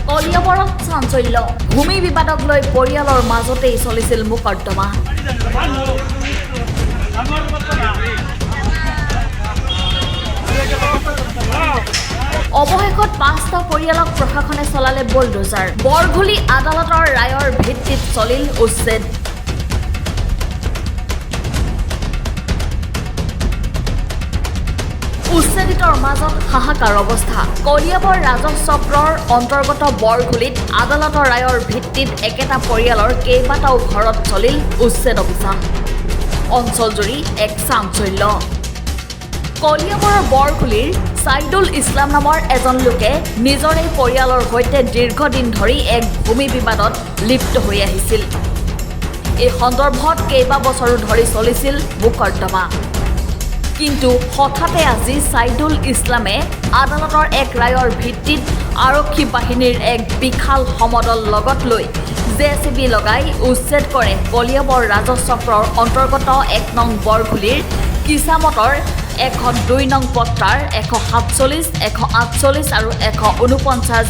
কলিয়াবৰত চাঞ্চল্য ভূমি বিবাদক লৈ পৰিয়ালৰ মাজতেই চলিছিল মোকৰ্দমা অৱশেষত 5টা পৰিয়ালক প্ৰশাসনে চলালে বুলডোজাৰ বৰঘুলি আদালতৰ ৰায়ৰ ভিত্তিত চলিল উচ্ছেদ উচ্ছেদিতৰ মাজত হাহাকাৰ অৱস্থা কলিয়াবৰ ৰাজহ চক্ৰৰ অন্তৰ্গত বৰঘুলিত আদালতৰ ৰায়ৰ ভিত্তিত একেটা পৰিয়ালৰ কেইবাটাও ঘৰত চলিল উচ্ছেদ অভিযান অঞ্চলজুৰি এক চাঞ্চল্য কলিয়াবৰৰ বৰঘুলিৰ সাইদুল ইছলাম নামৰ এজন লোকে নিজৰে পৰিয়ালৰ সৈতে দীৰ্ঘদিন ধৰি এক ভূমি বিবাদত লিপ্ত হৈ আহিছিল এই সন্দৰ্ভত কেইবা বছৰো ধৰি চলিছিল মোকৰ্দমা কিন্তু হঠাতে আজি সাইদুল ইছলামে আদালতৰ এক ৰায়ৰ ভিত্তিত আৰক্ষী বাহিনীৰ এক বিশাল সমদল লগত লৈ জেচিবি লগাই উচ্ছেদ কৰে কলিয়াবৰ ৰাজহ চক্ৰৰ অন্তৰ্গত 1 নং বৰঘুলিৰ কিসামতৰ এখন 2 নং পট্টাৰ 147, 148 আৰু 149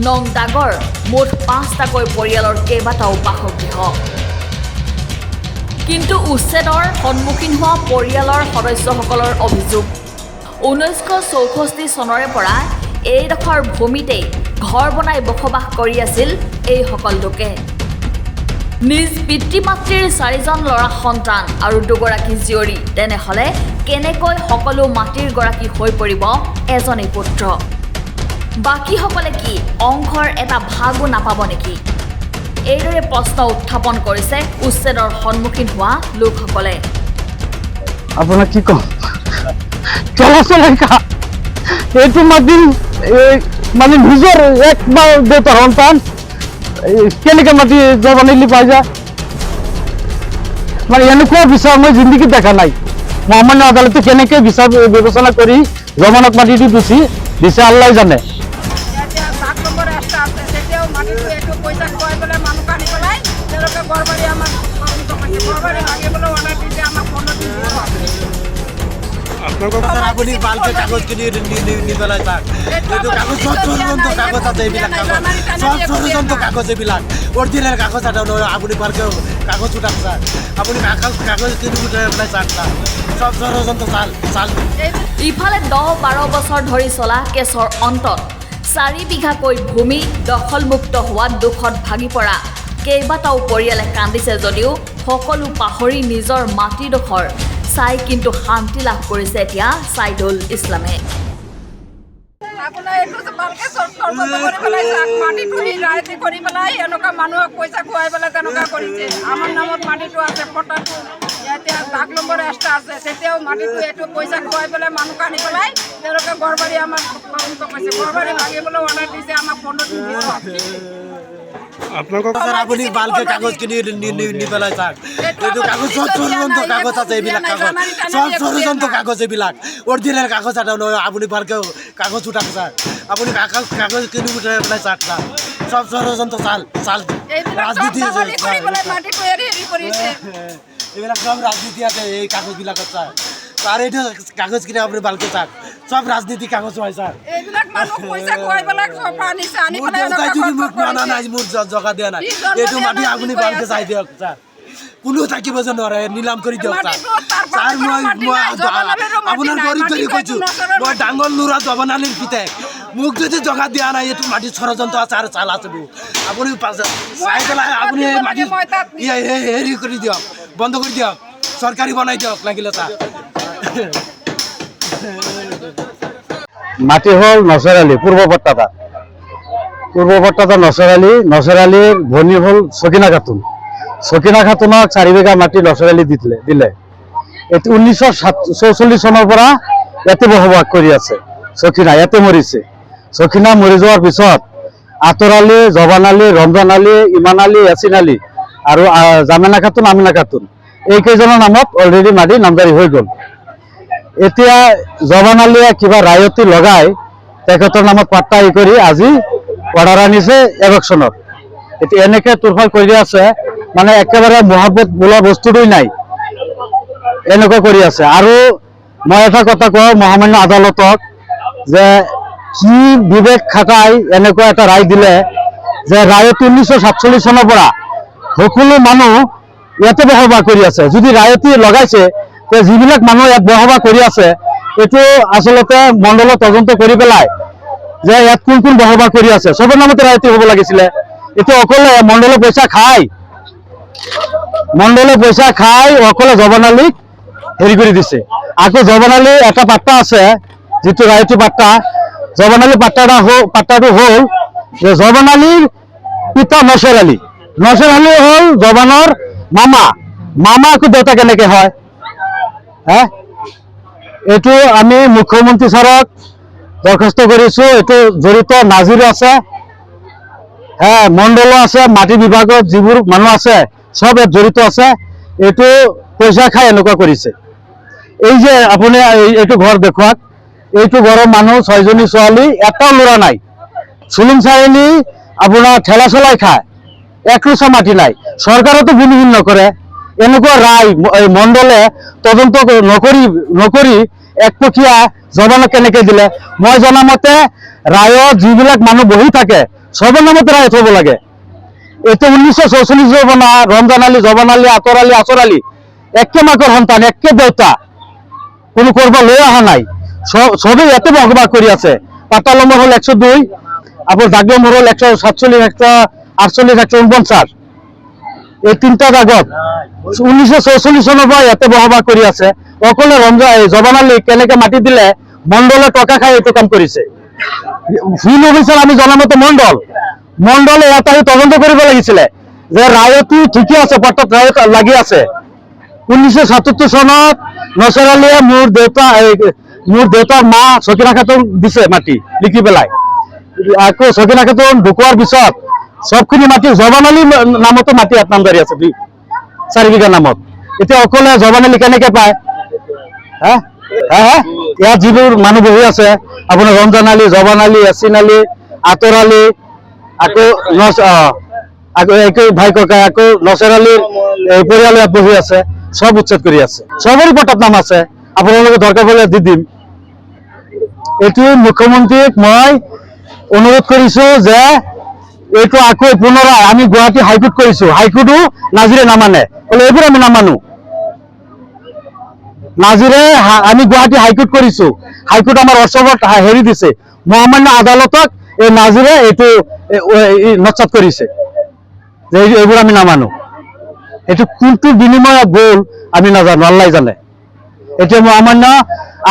নং দাগৰ মুঠ 5টাকৈ পৰিয়ালৰ কেইবাটাও বাসগৃহ কিন্তু উচ্ছেদৰ সন্মুখীন হোৱা পৰিয়ালৰ সদস্যসকলৰ অভিযোগ 1964 চনৰে পৰা এইডোখৰ ভূমিতেই ঘৰ বনাই বসবাস কৰি আছিল এইসকল লোকে নিজ পিতৃ মাতৃৰ 4জন ল'ৰা সন্তান আৰু 2গৰাকী জীয়ৰী তেনেহলে কেনেকৈ সকলো মাটিৰ গৰাকী হৈ পৰিব এজনেই পুত্ৰ বাকীসকলে কি অংশৰ এটা ভাগো নাপাব নেকি এইদৰে প্ৰশ্ন উত্থাপন কৰিছে উচ্ছেদৰ সন্মুখীন হোৱা লোকসকলে আপোনাক কি কম চলাচলেকা এইটো মাটি মানে নিজৰ একবাৰ দেউতাৰ সন্তান কেনেকৈ মাটি জবানিলি পাই যায় মানে এনেকুৱা বিচাৰ মই জিন্দগীত দেখা নাই মহামান্য আদালতে কেনেকৈ বিচাৰ বিবেচনা কৰি জমানত মাটিটো দিছে আল্লাই জানে আপুনি ভালকে কাগজখিনি নিবেলাই তাক এইটো কাগজ ষড়যন্ত্ৰ কাগজ আছে এইবিলাক ষড়যন্ত্ৰ কাগজ এইবিলাক অৰিজিনেল কাগজ এটা আপুনি ভালকে কাগজ উঠাক ছাৰ আপুনি কাগজখিনি উঠাই পেলাই চাওক ছাৰ চব ষড়যন্ত্ৰ চাল ইফালে 10-12 বছৰ ধৰি চলা কেছৰ অন্তত 4 বিঘাকৈ ভূমি দখলমুক্ত হোৱাত দুখত ভাগি পৰা কেইবাটাও পৰিয়ালে কান্দিছে যদিও সকলো পাহৰি নিজৰ মাটিডোখৰ চাই কিন্তু শান্তি লাভ কৰিছে এতিয়া সাইদুল ইছলামে আপোনাৰ এইটো ভালকে সৰ্বন্ত কৰি পেলাই মাটিটো ৰাইতি কৰি পেলাই এনেকুৱা মানুহক পইচা খুৱাই পেলাই তেনেকুৱা কৰিছে আমাৰ নামত মাটিটো আছে পটাটো ইয়াতে 10 নম্বৰ ৰাস্তা আছে তেতিয়াও মাটিটো এইটো পইচা খুৱাই পেলাই মানুহ আনি পেলাই তেওঁলোকে ঘৰবাৰী আমাক কৈছে ঘৰবাৰী ভাঙিবলৈ অৰ্ডাৰ দিছে আমাক 15 দিন আপুনি ভালকে কাগজখিনি নিবেলাই চাওক এইটো কাগজ ষড়যন্ত্ৰ কাগজ আছে এইবিলাক কাগজ চব ষড়যন্ত্ৰ কাগজ এইবিলাক অৰিজিনেল কাগজ এটা আপুনি ভালকে কাগজ উঠাক ছাৰ আপুনি কাগজখিনি উঠাই পেলাই চাওক ছাৰ চব ষড়যন্ত্ৰ চাল ৰাজনীতি এইবিলাক সব ৰাজনীতি আছে এই কাগজবিলাকত ছাৰ ছাৰ এইটো কাগজখিনি আপুনি ভালকে চাওক সব ৰাজনীতি কাগজ হয় ছাৰ মোৰ দেউতাই যদি মোক মানা নাই মোৰ জগা দিয়া নাই এইটো মাটি আপুনি ভালকে চাই দিয়ক ছাৰ কোনো থাকিব যে নোৱাৰে নিলাম কৰি দিয়ক ছাৰ ছাৰ মই আপোনাৰ গৰীব ধৰি কৈছোঁ মই ডাঙৰ ল'ৰা জবানালীৰ পিতেক মোক যদি জগা দিয়া নাই এইটো মাটি ষড়যন্ত্ৰ আছে আৰু চাল আছে আপুনি চাই পেলাই আপুনি এই মাটি হেৰি কৰি দিয়ক বন্ধ কৰি দিয়ক চৰকাৰী বনাই দিয়ক লাগিলে ছাৰ মাটি হল নচৰালি পূৰ্ব পট্টাটা নচৰালিৰ ভনী হল সকিনা খাতুনক 4 বিঘা মাটি নচৰালি দিলে 1944 চনৰ পৰা ইয়াতে বসবাস কৰি আছে সকিনা ইয়াতে মৰিছে সকিনা মৰি যোৱাৰ পিছত আতৰ আলী জবান আলী ৰমজান আলী ইমান আলী ইয়াসিন আলী আৰু জামেনা খাতুন আমিনা খাতুন এই কেইজনৰ নামত অলৰেডি মাটি নামজাৰি হৈ গ'ল এতিয়া জবান আলীয়ে কিবা ৰায়তি লগাই তেখেতৰ নামত পাট্টা কৰি আজি অৰ্ডাৰ আনিছে ইলেকশ্যনত এতিয়া এনেকে তুৰফাল কৰি আছে মানে একেবাৰে মহাব্বত বোলা বস্তুটোই নাই এনেকুৱা কৰি আছে আৰু মই এটা কথা কওঁ মহামান্য আদালতক যে কি বিবেক খাটাই এনেকুৱা এটা ৰায় দিলে যে ৰায়ত 1947 চনৰ পৰা সকলো মানুহ ইয়াতে বসবাস কৰি আছে। যদি ৰায়তি লগাইছে তে যিবিলাক মানুহ ইয়াত বসবাস কৰি আছে এইটো আচলতে মণ্ডলত তদন্ত কৰি পেলাই যে ইয়াত কোন কোন বসবাস কৰি আছে চবৰ নামতে ৰায়তি হ'ব লাগিছিলে। এইটো অকলে মণ্ডলে পইচা খাই অকলে জবানালীক হেৰি কৰি দিছে। আকৌ জবানালী এটা পাট্টা আছে যিটো ৰায়তি পাট্টা, জবানালী পাট্টাটো হ'ল যে জবানালীৰ পিতা নছৰ আলী হ'ল জবানৰ মামা আকৌ দেউতা কেনেকে হয়? এইটো আমি মুখ্যমন্ত্ৰী ছাৰক দৰখাস্ত কৰিছো। এইটো জড়িত নাজিৰ আছে, মণ্ডল আছে, মাটি বিভাগত যিবোৰ মানুহ আছে সব ইয়াত জড়িত আছে। এইটো পইচা খাই এনেকুৱা কৰিছে। এই যে আপুনি এইটো ঘৰ দেখুৱাক, এইটো ঘৰৰ মানুহ 6জনী ছোৱালী, এটাও ল'ৰা নাই। চুলুং চাৰিআলি আপোনাৰ ঠেলা চলাই খায়, একৰোচা মাটি নাই। চৰকাৰতো গুণহীন নকৰে। এনেকুৱা ৰায় মণ্ডলে তদন্ত নকৰি একপক্ষীয়া জবানক কেনেকে দিলে? মই জনা মতে ৰায়ত যিবিলাক মানুহ বহি থাকে চবৰ নামতে ৰায়ত হ'ব লাগে। এইটো 1944 বনা ৰমজান আলী, জবান আলী, আতৰ আলী, আচৰ আলী একে মাকৰ সন্তান, একে দেউতা, কোনো কৰবা লৈ অহা নাই। সবেই ইয়াতে বসবাস কৰি আছে। পাট্টা নম্বৰ হ'ল 102, আপোনাৰ দাগ নম্বৰ হ'ল 147, 148, 149। এই তিনিটা দাগত 1944 চনৰ পৰা ইয়াতে বসবাস কৰি আছে। অকলে জবান আলী কেনেকে মাটি দিলে মণ্ডলে টকা খাই এইটো কাম কৰিছে। ফিল্ড অফিচাৰ আমি জনামতে মণ্ডলে ইয়াত আহি তদন্ত কৰিব লাগিছিলে যে ৰায়তি ঠিকে আছে, পট্টাত ৰায়ত লাগি আছে। 1977 চনত নছৰ আলীয়ে মোৰ দেউতাৰ মা চকিনা খাতুন দিছে মাটি লিখি পেলাই। আকৌ চকিনা খাতুন ঢুকোৱাৰ পিছত সবখিনি মাটি জবান আলীৰ নামতো মাটি ইয়াত নামদাৰী আছে 4 বিঘা নামত। এতিয়া অকলে জবান আলী কেনেকে পায়? ইয়াত যিবোৰ মানুহ বহি আছে আপোনাৰ ৰমজান আলী, জবান আলী, ইয়াছিন আলী, আতৰ আলী, আকৌ ভাই ককাই, আকৌ নছৰ আলীৰ পৰিয়াল ইয়াত বহি আছে, সব উচ্ছেদ কৰি আছে। সবৰে পট্টাত নাম আছে, আপোনালোকে দৰকাৰ পৰিলে দি দিম। এইটো মুখ্যমন্ত্ৰীক মই অনুৰোধ কৰিছো যে এইটো আকৌ পুনৰাই আমি গুৱাহাটী হাইকোৰ্ট কৰিছো, হাইকোৰ্টো নাজিৰে নামানে, বোলে এইবোৰ আমি নামানো। নাজিৰে আমি গুৱাহাটী হাইকোৰ্ট কৰিছো, হাইকোৰ্ট আমাৰ অচবত হেৰি দিছে, মহামান্য আদালতক এই নাজিৰে এইটো নস্যাৎ কৰিছে যে এইবোৰ আমি নামানো। এইটো কোনটো বিনিময়ত গ'ল আমি নাজানো, আল্লাই জানে। এতিয়া মহামান্য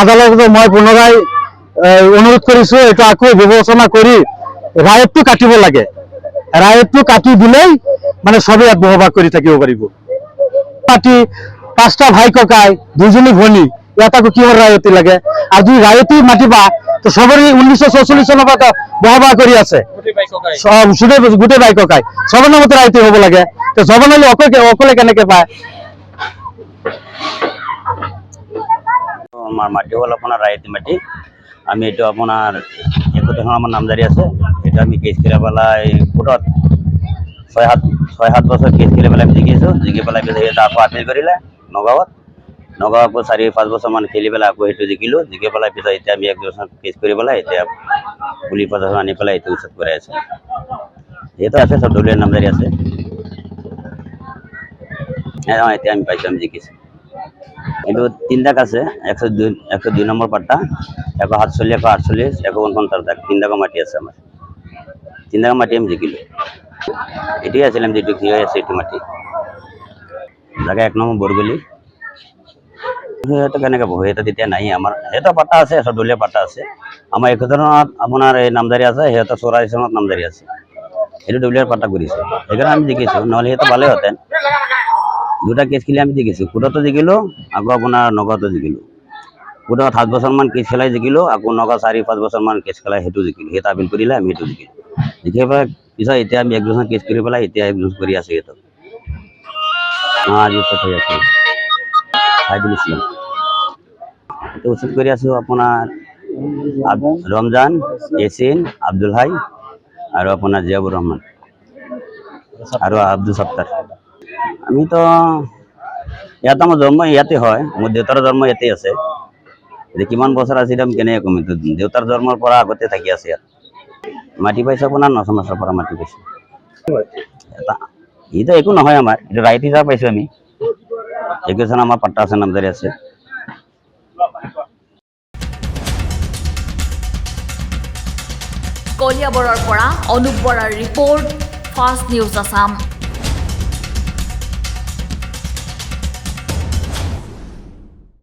আদালতক মই পুনৰাই অনুৰোধ কৰিছো এইটো আকৌ বিবেচনা কৰি ৰায়তটো কাটিব লাগে। ৰায়তটো কাটি দিলেই মানে সবে ইয়াত বসবাস কৰি থাকিব পাৰিব। পাতি 5টা ভাই ককাই, 2জনী ভনী, ইয়াত আকৌ কিহৰ ৰায়তি লাগে? আৰু যদি ৰায়তি মাতিবা তো সবৰে 1944 চনৰ পৰা বসবাস কৰি আছে, গোটেই ভাই ককাই সবৰ নামতে ৰায়তি হ'ব লাগে। তো জবান আলী অকলে কেনেকে পায়? আমার মাটি হল আপনার রায়তি মাটি। আমি এটা আপনার এখন আমার নামদারি আছে। এটা আমি কেস করে পেলাই কোর্টত 6-7 বছর কেস করে পেলাই জিকিছো, জিকি পেলাই এটা আকৌ আপিল কৰিলে নগাঁৱত। আকৌ 4-5 বছৰ মান খেলি পেলাই আকৌ সেইটো জিকিলো, জিকি পেলাই পিছত এতিয়া আমি 1 বছৰ কেস কৰি পেলাই এতিয়া পুলিচ প্ৰশাসন আনি পেলাই এইটো উচ্ছেদ কৰাই আছে। যিহেতু আছে সব দলীয় নামদারি আছে। এতিয়া আমি পাইছো, আমি জিকিছো। কিন্তু 3 দাগ আছে, 102 নম্বৰ পাট্টা, 147, 148, 149 দাগ, 3 দাগৰ মাটি আছে আমাৰ। 3 দাগৰ মাটি আমি জিকিলো। এটাই আছিলাম যেটু কি হয়ে আছে, এইটো মাটি জায়গা 1 নম্বৰ বৰগলি। সিহঁতে কেনেকৈ বহে? এটা তেতিয়া নাই আমাৰ, সিহঁতৰ পাট্টা আছে, সব দলীয় পাট্টা আছে। আমাৰ একজনত আপোনাৰ এই নামদাৰি আছে, সিহঁতৰ 84 চনত নামদাৰি আছে। এইটো দলীয় পাট্টা কৰিছে, সেইকাৰণে আমি জিকিছো, নহ'লে সিহঁতে ভালে হতেন। 2টা কেছ খেলি আমি জিকিছো, কোৰ্টতো জিকিলো, আকৌ আপোনাৰ নগাঁৱতো জিকিলো। কোৰ্টত 7 বছৰমান কেছ খেলাই জিকিলো, আকৌ নগাঁও 4-5 বছৰমান কেছ খেলাই সেইটো জিকিলো। সিহঁতে আপিল কৰিলে, আমি সেইটো জিকিলো। জিকি পেলাই পিছত এতিয়া আমি 1 বছৰ কেছ কৰি পেলাই এতিয়া 1 বছৰ কৰি আছো সিহঁতক। আজি উচ্ছেদ হৈ আছে, সাইদুল ইছলাম। এইটো উচ্ছেদ কৰি আছো আপোনাৰ ৰমজান, ইয়াছিন, আব্দুল হাই আৰু আপোনাৰ জিয়াবুৰ ৰহমান আৰু আব্দুল সত্তাৰ। আমি তো ইয়াত আমাৰ জন্ম ইয়াতে হয়, মোৰ দেউতাৰ জন্ম ইয়াতে আছে। এতিয়া কিমান বছৰ আছিল আমি কেনেকৈ কম এইটো দেউতাৰ জন্মৰ পৰা আগতে থাকি আছে ইয়াত মাটি পাইছে আপোনাৰ 900 মাছৰ পৰা মাটি পাইছে এটা এইটো একো নহয় আমাৰ এইটো ৰাইট হিচাপে পাইছোঁ আমি একজন আমাৰ পাট্টা আছে নামদাৰি আছে কলিয়াবৰৰ পৰা অনুপ বৰাৰ ৰিপৰ্ট ফাষ্ট নিউজ আছাম